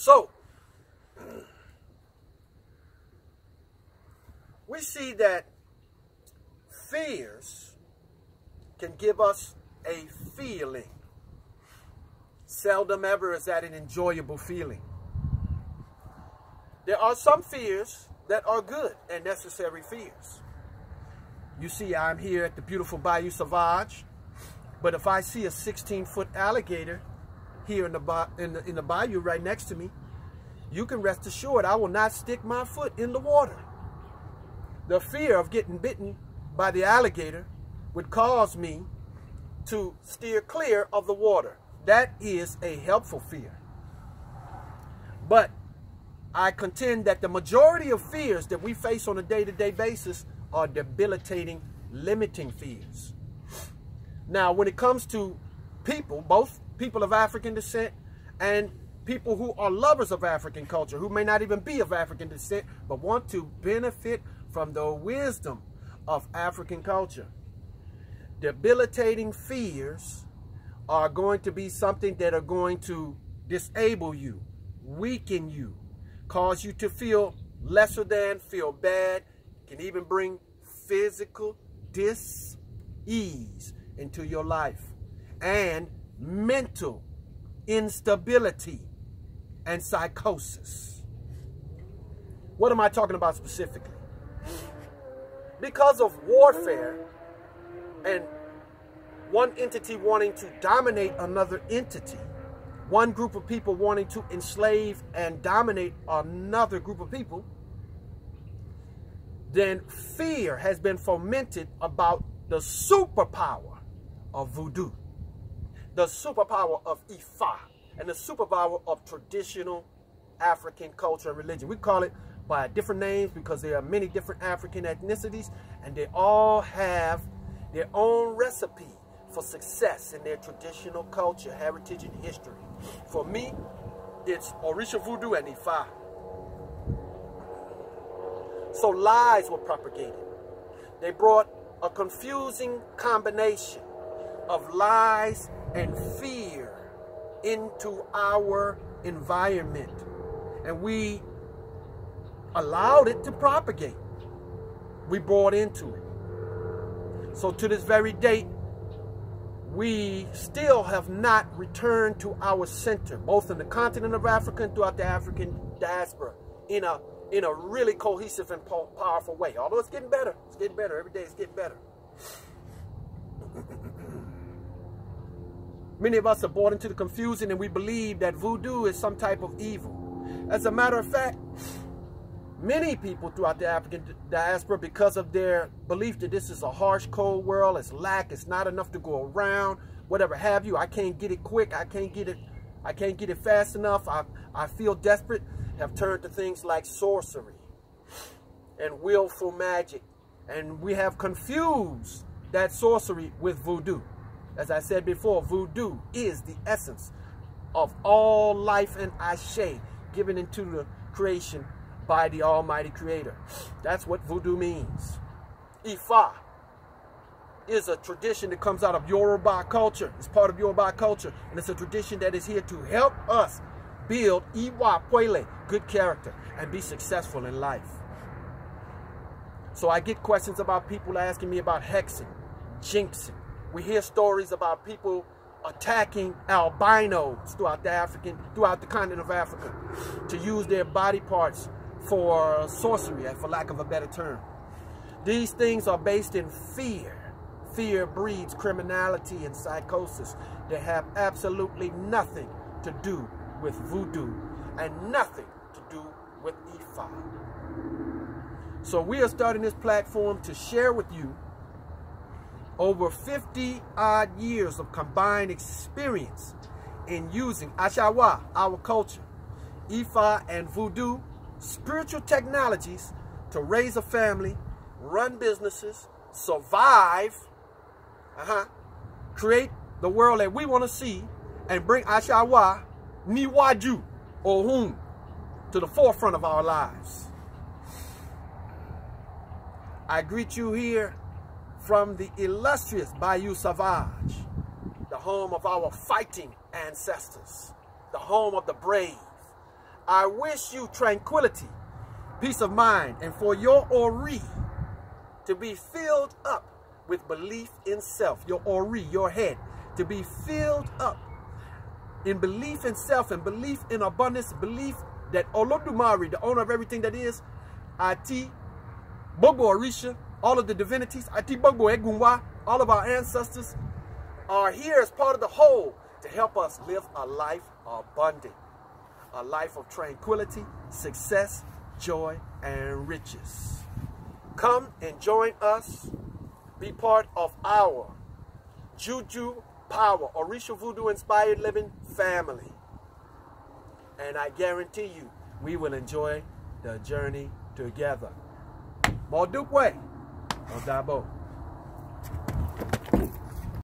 So, we see that fears can give us a feeling. Seldom ever is that an enjoyable feeling. There are some fears that are good and necessary fears. You see, I'm here at the beautiful Bayou Sauvage, but if I see a 16-foot alligator here in the bayou right next to me, you can rest assured I will not stick my foot in the water. The fear of getting bitten by the alligator would cause me to steer clear of the water. That is a helpful fear. But I contend that the majority of fears that we face on a day-to-day basis are debilitating, limiting fears. Now, when it comes to people, both people of African descent and people who are lovers of African culture, who may not even be of African descent, but want to benefit from the wisdom of African culture, debilitating fears are going to be something that are going to disable you, weaken you, cause you to feel lesser than, feel bad, can even bring physical dis-ease into your life, and mental instability and psychosis. What am I talking about specifically? Because of warfare and one entity wanting to dominate another entity, one group of people wanting to enslave and dominate another group of people, then fear has been fomented about the superpower of voodoo, the superpower of Ifa, and the superpower of traditional African culture and religion. We call it by different names because there are many different African ethnicities, and they all have their own recipe for success in their traditional culture, heritage, and history. For me, it's Olorişa Voodoo and Ifa. So lies were propagated. They brought a confusing combination of lies and fear into our environment, and we allowed it to propagate. We bought into it. So to this very date, we still have not returned to our center, both in the continent of Africa and throughout the African diaspora, in a really cohesive and powerful way. Although it's getting better. It's getting better. Every day it's getting better. Many of us are bought into the confusion, and we believe that voodoo is some type of evil. As a matter of fact, many people throughout the African diaspora, because of their belief that this is a harsh, cold world, it's lack, it's not enough to go around, whatever have you, I can't get it quick, I can't get it fast enough, I feel desperate, have turned to things like sorcery and willful magic. And we have confused that sorcery with voodoo. As I said before, voodoo is the essence of all life and ashe given into the creation by the Almighty Creator. That's what voodoo means. Ifa is a tradition that comes out of Yoruba culture. It's part of Yoruba culture, and it's a tradition that is here to help us build Iwa Pwele, good character, and be successful in life. So I get questions about people asking me about hexing, jinxing. We hear stories about people attacking albinos throughout the continent of Africa to use their body parts for sorcery, for lack of a better term. These things are based in fear. Fear breeds criminality and psychosis. They have absolutely nothing to do with voodoo and nothing to do with Ifa. So we are starting this platform to share with you over 50-odd years of combined experience in using Ashawa, our culture, Ifa, and voodoo, spiritual technologies to raise a family, run businesses, survive, create the world that we want to see, and bring Ashawa, Niwaju, Ohun to the forefront of our lives. I greet you here from the illustrious Bayou Sauvage, the home of our fighting ancestors, the home of the brave, I wish you tranquility, peace of mind, and for your Ori to be filled up with belief in self. Your Ori, your head, to be filled up in belief in self and belief in abundance, belief that Olodumare, the owner of everything that is, Ati, Bogo Orisha, all of the divinities, Ati Bogo Egunwa, all of our ancestors are here as part of the whole to help us live a life abundant, a life of tranquility, success, joy, and riches. Come and join us, be part of our Juju Power, Olorişa Voodoo inspired living family. And I guarantee you, we will enjoy the journey together. Modukwe, Odabo.